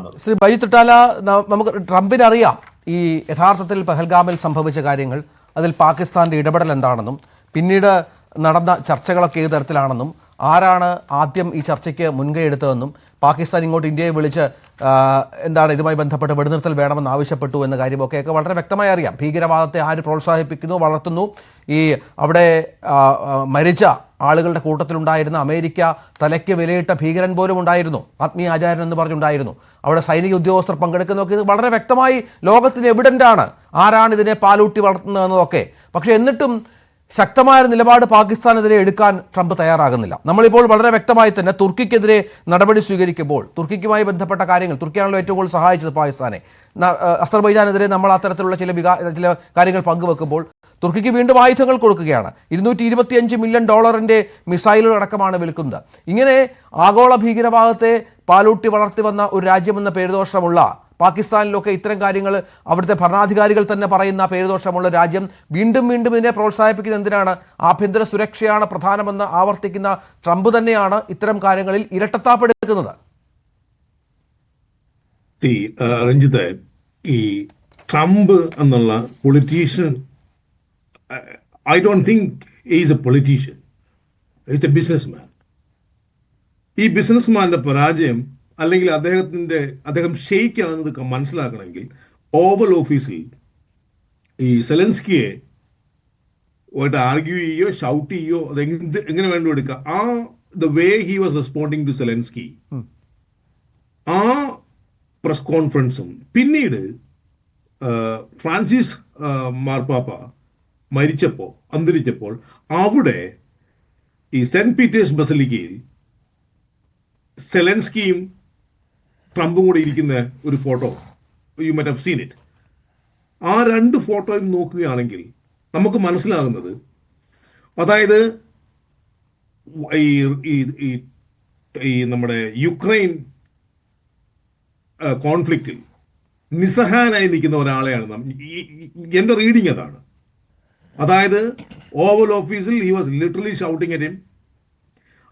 കാണുന്നത്. ശ്രീ ബൈജു തൊട്ടാല, നമുക്ക് ട്രംപിന് അറിയാം ഈ യഥാർത്ഥത്തിൽ പഹൽഗാമിൽ സംഭവിച്ച കാര്യങ്ങൾ, അതിൽ പാകിസ്ഥാന്റെ ഇടപെടൽ എന്താണെന്നും പിന്നീട് നടന്ന ചർച്ചകളൊക്കെ ഏത് തരത്തിലാണെന്നും ആരാണ് ആദ്യം ഈ ചർച്ചയ്ക്ക് മുൻകൈ എടുത്തതെന്നും പാകിസ്ഥാൻ ഇങ്ങോട്ട് ഇന്ത്യയെ വിളിച്ച് എന്താണ് ഇതുമായി ബന്ധപ്പെട്ട് വെടിനിർത്തൽ വേണമെന്ന് ആവശ്യപ്പെട്ടു എന്ന കാര്യമൊക്കെ വളരെ വ്യക്തമായി അറിയാം. ഭീകരവാദത്തെ ആര് പ്രോത്സാഹിപ്പിക്കുന്നു, വളർത്തുന്നു, ഈ അവിടെ മരിച്ച ആളുകളുടെ കൂട്ടത്തിലുണ്ടായിരുന്ന അമേരിക്ക തലയ്ക്ക് വിലയിട്ട ഭീകരൻ പോലും ഉണ്ടായിരുന്നു, ആത്മീയ ആചാര്യൻ എന്ന് പറഞ്ഞുണ്ടായിരുന്നു. അവിടെ സൈനിക ഉദ്യോഗസ്ഥർ പങ്കെടുക്കുന്നതൊക്കെ ഇത് വളരെ വ്യക്തമായി ലോകത്തിന് എവിഡൻ്റാണ് ആരാണ് ഇതിനെ പാലൂട്ടി വളർത്തുന്നതെന്നതൊക്കെ. പക്ഷേ എന്നിട്ടും ശക്തമായ നിലപാട് പാകിസ്ഥാനെതിരെ എടുക്കാൻ ട്രംപ് തയ്യാറാകുന്നില്ല. നമ്മളിപ്പോൾ വളരെ വ്യക്തമായി തന്നെ തുർക്കിക്കെതിരെ നടപടി സ്വീകരിക്കുമ്പോൾ തുർക്കിക്കുമായി ബന്ധപ്പെട്ട കാര്യങ്ങൾ, തുർക്കിയാണല്ലോ ഏറ്റവും കൂടുതൽ സഹായിച്ചത് പാകിസ്ഥാനെ. അസർബൈജാനെതിരെ നമ്മൾ അത്തരത്തിലുള്ള ചില കാര്യങ്ങൾ പങ്കുവെക്കുമ്പോൾ തുർക്കിക്ക് വീണ്ടും ആയുധങ്ങൾ കൊടുക്കുകയാണ്. $225 മില്യൺ മിസൈലുകൾ അടക്കമാണ് വിൽക്കുന്നത്. ഇങ്ങനെ ആഗോള ഭീകരവാദത്തെ പാലൂട്ടി വളർത്തി വന്ന ഒരു രാജ്യമെന്ന പേരുദോഷമുള്ള പാകിസ്ഥാനിലൊക്കെ ഇത്തരം കാര്യങ്ങൾ അവിടുത്തെ ഭരണാധികാരികൾ തന്നെ പറയുന്ന പേരുദോഷമുള്ള രാജ്യം വീണ്ടും ഇതിനെ പ്രോത്സാഹിപ്പിക്കുന്നത് എന്തിനാണ്? ആഭ്യന്തര സുരക്ഷയാണ് പ്രധാനമെന്ന് ആവർത്തിക്കുന്ന ട്രംപ് തന്നെയാണ് ഇത്തരം കാര്യങ്ങളിൽ ഇരട്ടത്താപ്പെടുക്കുന്നത്. രഞ്ജിത്ത്, ഈ ട്രംപ് എന്നുള്ള politician, I don't think is A politician, is A businessman. ഈ ബിസിനസ്മാന്റെ പരാജയം അല്ലെങ്കിൽ അദ്ദേഹം ഷെയ്ക്കാണെന്നത് മനസ്സിലാക്കണമെങ്കിൽ ഓവൽ ഓഫീസിൽ ഈ സെലൻസ്കിയെ പോയിട്ട് ആർഗ്യൂ ചെയ്യോ ഷൗട്ട് ചെയ്യോ അത് എങ്ങനെ വേണ്ട എടുക്കുക, the way he was responding to Zelensky, ആ പ്രസ് കോൺഫറൻസും പിന്നീട് ഫ്രാൻസിസ് മാർപ്പാപ്പ അന്തരിച്ചപ്പോൾ അവിടെ ഈ സെന്റ് പീറ്റേഴ്സ് ബസലിക്കയിൽ സെലൻസ്കിയും ട്രംപും കൂടെ ഇരിക്കുന്ന ഒരു photo, you might have seen it. ആ രണ്ട് ഫോട്ടോയും നോക്കുകയാണെങ്കിൽ നമുക്ക് മനസ്സിലാകുന്നത്, അതായത് ഈ നമ്മുടെ യുക്രൈൻ കോൺഫ്ലിക്റ്റിൽ നിസ്സഹായനായി നിൽക്കുന്ന ഒരാളെയാണ് എന്റെ റീഡിങ് അതാണ്. അതായത് ഓവൽ ഓഫീസിൽ he was literally shouting at him.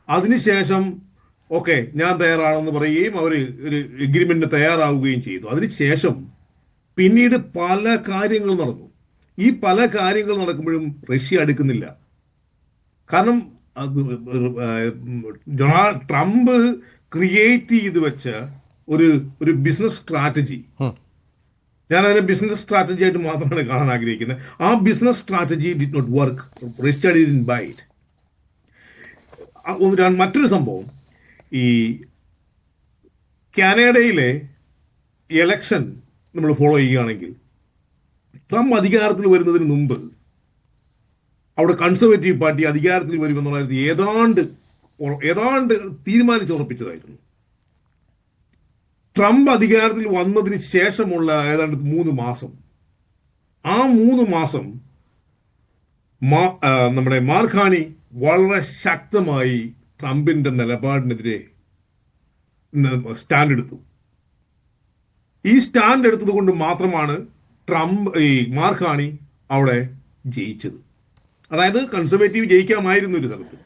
അതിനുശേഷം ഓക്കെ ഞാൻ തയ്യാറാണെന്ന് പറയുകയും അവർ ഒരു എഗ്രിമെന്റിന് തയ്യാറാവുകയും ചെയ്തു. അതിനുശേഷം പിന്നീട് പല കാര്യങ്ങൾ നടന്നു. ഈ പല കാര്യങ്ങൾ നടക്കുമ്പോഴും റഷ്യ അടുക്കുന്നില്ല. കാരണം ട്രംപ് ക്രിയേറ്റ് ചെയ്ത് വെച്ച ഒരു ബിസിനസ് സ്ട്രാറ്റജി, ഞാൻ അതിനെ ബിസിനസ് സ്ട്രാറ്റജി ആയിട്ട് മാത്രമാണ് കാണാൻ ആഗ്രഹിക്കുന്നത്. ആ business strategy did not work. Russia didn't buy it. മറ്റൊരു സംഭവം, ഈ കാനഡയിലെ എലക്ഷൻ നമ്മൾ ഫോളോ ചെയ്യുകയാണെങ്കിൽ ട്രംപ് അധികാരത്തിൽ വരുന്നതിന് മുമ്പ് അവിടെ കൺസർവേറ്റീവ് പാർട്ടി അധികാരത്തിൽ വരുമെന്നുള്ളത് ഏതാണ്ട് തീരുമാനിച്ചുറപ്പിച്ചതായിരുന്നു. ട്രംപ് അധികാരത്തിൽ വന്നതിന് ശേഷമുള്ള ഏതാണ്ട് 3 മാസം, ആ 3 മാസം നമ്മുടെ മാർക്കാണി വളരെ ശക്തമായി ട്രംപിന്റെ നിലപാടിനെതിരെ സ്റ്റാൻഡ് എടുത്തു. ഈ സ്റ്റാൻഡ് എടുത്തത് കൊണ്ട് മാത്രമാണ് മാർക്കാണി അവിടെ ജയിച്ചത്. അതായത് കൺസർവേറ്റീവ് ജയിക്കാമായിരുന്നു ഒരു സ്ഥലത്ത്,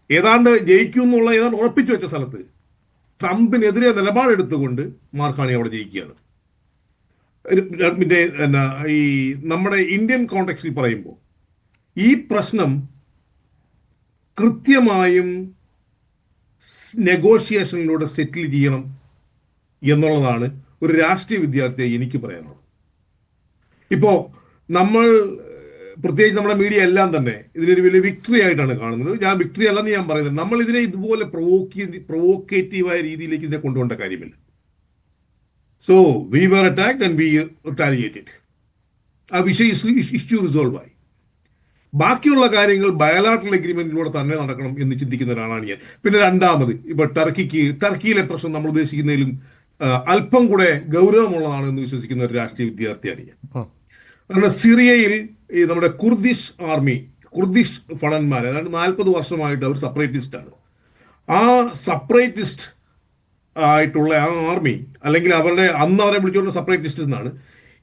ഏതാണ്ട് ജയിക്കും എന്നുള്ള ഏതാണ്ട് ഉറപ്പിച്ചു വെച്ച സ്ഥലത്ത് ട്രംപിനെതിരെ നിലപാടെടുത്തുകൊണ്ട് മാർക്കാണി അവിടെ ജയിക്കുകയാണ്. പിന്നെ ഈ നമ്മുടെ ഇന്ത്യൻ കോണ്ടെക്സ്റ്റിൽ പറയുമ്പോൾ ഈ പ്രശ്നം കൃത്യമായും നെഗോഷിയേഷനിലൂടെ സെറ്റിൽ ചെയ്യണം എന്നുള്ളതാണ് ഒരു രാഷ്ട്രീയ വിദ്യാർത്ഥിയായി എനിക്ക് പറയാനുള്ളത്. ഇപ്പോൾ നമ്മൾ പ്രത്യേകിച്ച് നമ്മുടെ മീഡിയ എല്ലാം തന്നെ ഇതിനൊരു വലിയ വിക്ടറി ആയിട്ടാണ് കാണുന്നത്. ഞാൻ വിക്ടറി അല്ലെന്ന് ഞാൻ പറയുന്നത്, നമ്മൾ ഇതിനെ ഇതുപോലെ പ്രൊവോക്കേറ്റീവായ രീതിയിലേക്ക് ഇതിനെ കൊണ്ടുപോകേണ്ട കാര്യമില്ല. So we were attacked and we retaliated. ആ ഇഷ്യൂ റിസോൾവ് ആയി. ബാക്കിയുള്ള കാര്യങ്ങൾ ബയലാട്രൽ എഗ്രിമെന്റിലൂടെ തന്നെ നടക്കണം എന്ന് ചിന്തിക്കുന്ന ഒരാളാണ് ഞാൻ. പിന്നെ രണ്ടാമത്, ഇപ്പൊ ടർക്കിയിലെ പ്രശ്നം നമ്മൾ ഉദ്ദേശിക്കുന്നതിലും അല്പം കൂടെ ഗൗരവമുള്ളതാണ് എന്ന് വിശ്വസിക്കുന്ന ഒരു രാഷ്ട്രീയ വിദ്യാർത്ഥിയാണ് ഞാൻ. കാരണം സിറിയയിൽ ഈ നമ്മുടെ കുർദിഷ് ഫടന്മാർ ഏതാണ്ട് 40 വർഷമായിട്ട് അവർ സെപ്പറേറ്റിസ്റ്റ് ആണ്. ആ സെപ്പറേറ്റിസ്റ്റ് ആയിട്ടുള്ള ആ ആർമി, അല്ലെങ്കിൽ അവരെ വിളിച്ചുകൊണ്ട് സെപ്പറേറ്റിസ്റ്റ് എന്നാണ്,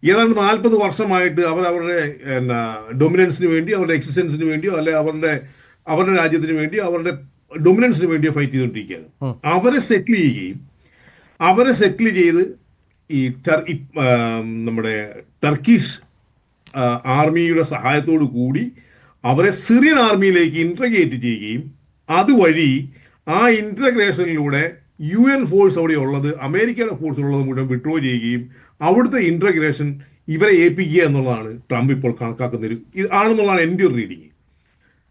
ഏതാണ്ട് 40 വർഷമായിട്ട് അവരുടെ ഡൊമിനൻസിന് വേണ്ടി, അവരുടെ എക്സിസ്റ്റൻസിന് വേണ്ടിയോ അല്ലെ അവരുടെ രാജ്യത്തിന് വേണ്ടിയോ അവരുടെ ഡൊമിനൻസിന് വേണ്ടിയോ ഫൈറ്റ് ചെയ്തുകൊണ്ടിരിക്കുകയാണ്. അവരെ സെറ്റിൽ ചെയ്യുകയും അവരെ സെറ്റിൽ ചെയ്ത് ഈ നമ്മുടെ ടർക്കിഷ് ആർമിയുടെ സഹായത്തോടു കൂടി അവരെ സിറിയൻ ആർമിയിലേക്ക് ഇൻറ്റഗ്രേറ്റ് ചെയ്യുകയും അതുവഴി ആ ഇൻറ്റഗ്രേഷനിലൂടെ UN ഫോഴ്സ് അവിടെ ഉള്ളത്, അമേരിക്കയുടെ ഫോഴ്സ് ഉള്ളത് മുഴുവൻ വിഡ്രോ ചെയ്യുകയും അവിടുത്തെ ഇൻറ്റഗ്രേഷൻ ഇവരെ ഏൽപ്പിക്കുക എന്നുള്ളതാണ് ട്രംപ് ഇപ്പോൾ കണക്കാക്കുന്ന ആണെന്നുള്ളതാണ് എൻ്റെ ഒരു റീഡിങ്.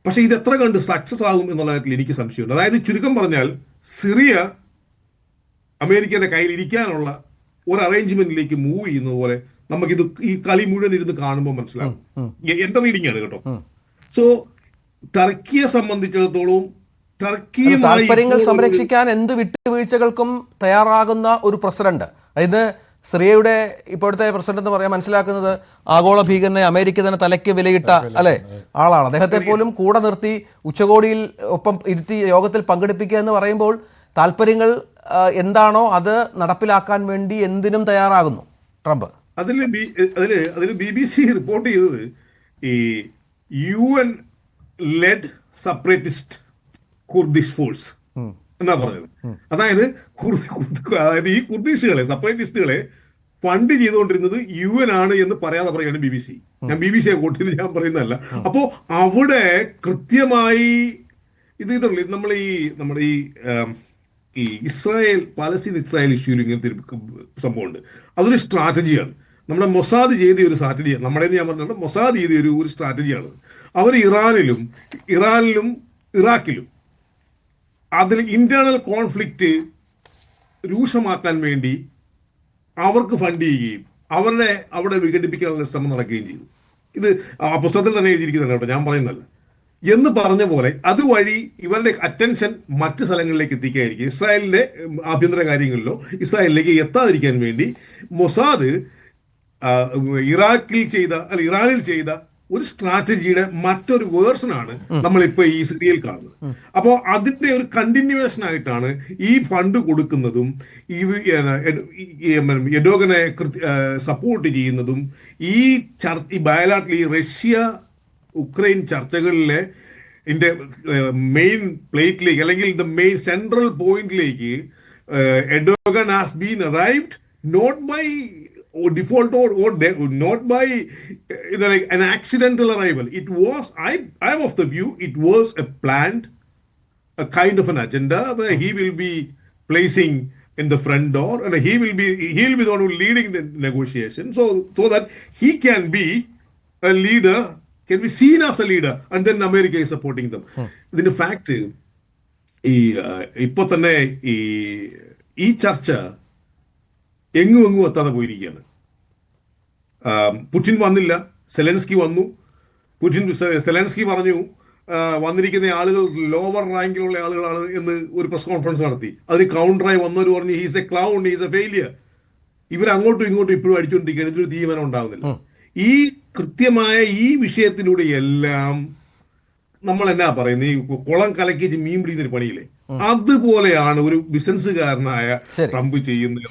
പക്ഷേ ഇത് എത്ര കണ്ട് സക്സസ് ആകും എന്നുള്ള കാര്യത്തിൽ എനിക്ക് സംശയമുണ്ട്. അതായത് ചുരുക്കം പറഞ്ഞാൽ സിറിയ അമേരിക്കയുടെ കയ്യിൽ ഇരിക്കാനുള്ള ഒരു അറേഞ്ച്മെന്റിലേക്ക് മൂവ് ചെയ്യുന്നത് പോലെ നമുക്കിത് ഈ കളി മുഴുവൻ ഇരുന്ന് കാണുമ്പോൾ മനസ്സിലാവും. എന്റെ റീഡിംഗ് ആണ് കേട്ടോ. സോ ടർക്കിയെ സംബന്ധിച്ചിടത്തോളം താല്പര്യങ്ങൾ സംരക്ഷിക്കാൻ എന്ത് വിട്ടുവീഴ്ചകൾക്കും തയ്യാറാകുന്ന ഒരു പ്രസിഡന്റ്, അതായത് സിറിയയുടെ ഇപ്പോഴത്തെ പ്രസിഡന്റ് എന്ന് പറയാൻ മനസ്സിലാക്കുന്നത് ആഗോള ഭീകരനെ അമേരിക്ക തന്നെ തലയ്ക്ക് വിലയിട്ട ആളാണ്. അദ്ദേഹത്തെ പോലും കൂടെ നിർത്തി ഉച്ചകോടിയിൽ ഒപ്പം ഇരുത്തി യോഗത്തിൽ പങ്കെടുപ്പിക്കുക എന്ന് പറയുമ്പോൾ താല്പര്യങ്ങൾ എന്താണോ അത് നടപ്പിലാക്കാൻ വേണ്ടി എന്തിനും തയ്യാറാകുന്നു ട്രംപ്. അതിൽ BBC റിപ്പോർട്ട് ചെയ്തത് ഈ UN led separatist Kurdish force എന്നാ പറഞ്ഞത്. അതായത് ഈ കുർദിഷുകളെ സെപ്പറേറ്റിസ്റ്റുകളെ ഫണ്ട് ചെയ്തുകൊണ്ടിരുന്നത് UN ആണ് എന്ന് പറയാതെ പറയുകയാണ് BBC. ഞാൻ BBC കോട്ട് ചെയ്ത് ഞാൻ പറയുന്നതല്ല. അപ്പോ അവിടെ കൃത്യമായി ഇതുള്ളൂ. നമ്മുടെ ഈ ഇസ്രായേൽ ഇസ്രായേൽ ഇഷ്യൂവിൽ ഇങ്ങനത്തെ ഒരു സംഭവമുണ്ട്. അതൊരു സ്ട്രാറ്റജിയാണ്. നമ്മുടെ മൊസാദ് ചെയ്ത ഒരു സ്ട്രാറ്റജിയാണ്. നമ്മുടെ ഞാൻ പറഞ്ഞിട്ടുണ്ട്, മൊസാദ് ചെയ്ത ഒരു സ്ട്രാറ്റജിയാണ്. അവർ ഇറാനിലും ഇറാഖിലും അതിൽ ഇന്റേണൽ കോൺഫ്ലിക്റ്റ് രൂക്ഷമാക്കാൻ വേണ്ടി അവർക്ക് ഫണ്ട് ചെയ്യുകയും അവരുടെ അവിടെ വിഘടിപ്പിക്കാനുള്ള ശ്രമം നടക്കുകയും ചെയ്തു. ഇത് ആ പുസ്തകത്തിൽ തന്നെ എഴുതിയിരിക്കുന്നതാണ് കേട്ടോ, ഞാൻ പറയുന്നതല്ല. എന്ന് പറഞ്ഞ പോലെ അതുവഴി ഇവരുടെ അറ്റൻഷൻ മറ്റ് സ്ഥലങ്ങളിലേക്ക് എത്തിക്കാതിരിക്കും, ഇസ്രായേലിന്റെ ആഭ്യന്തര കാര്യങ്ങളിലോ ഇസ്രായേലിലേക്ക് എത്താതിരിക്കാൻ വേണ്ടി മൊസാദ് ഇറാനിൽ ചെയ്ത ഒരു സ്ട്രാറ്റജിയുടെ മറ്റൊരു വേർഷനാണ് നമ്മളിപ്പോ ഈ സിറിയയിൽ കാണുന്നത്. അപ്പോൾ അതിന്റെ ഒരു കണ്ടിന്യൂവേഷൻ ആയിട്ടാണ് ഈ ഫണ്ട് കൊടുക്കുന്നതും എഡോഗനെ സപ്പോർട്ട് ചെയ്യുന്നതും ഈ ബയലാട്ടറി റഷ്യ ഉക്രൈൻ ചർച്ചകളിലെ മെയിൻ പ്ലേറ്റിലേക്ക് അല്ലെങ്കിൽ ദ മെയിൻ സെൻട്രൽ പോയിന്റിലേക്ക് Erdogan has been arrived not by default or not by like an accidental arrival. It was, I am of the view, it was a planned, a kind of an agenda where he will be placing in the front door and he will be the one who leading the negotiation so that he can be a leader, can be seen as a leader, and then America is supporting them. In fact ഇപ്പൊ തന്നെ ഈ ചർച്ച എങ്ങും എത്താതെ പോയിരിക്കുകയാണ്. Putin വന്നില്ല, Zelensky വന്നു. Zelensky പറഞ്ഞു വന്നിരിക്കുന്ന ആളുകൾ ലോവർ റാങ്കിലുള്ള ആളുകളാണ് എന്ന് ഒരു പ്രസ് കോൺഫറൻസ് നടത്തി. അതിന് കൗണ്ടറായി വന്നവർ പറഞ്ഞു he's a clown, he's a failure. ഇവരങ്ങോട്ടും ഇങ്ങോട്ടും ഇപ്പോഴും അടിച്ചുകൊണ്ടിരിക്കുകയാണ്. ഇതിലൊരു തീരുമാനം ഉണ്ടാകുന്നില്ല. ഈ കൃത്യമായ ഈ വിഷയത്തിലൂടെ എല്ലാം നമ്മൾ എന്നാ പറയുന്നത്, ഈ കുളം കലക്കിച്ച് മീൻ പിടിക്കുന്നൊരു പണിയില്ലേ, അതുപോലെയാണ് ഒരു ബിസിനസ്സുകാരനായ ട്രംപ് ചെയ്യുന്നത്.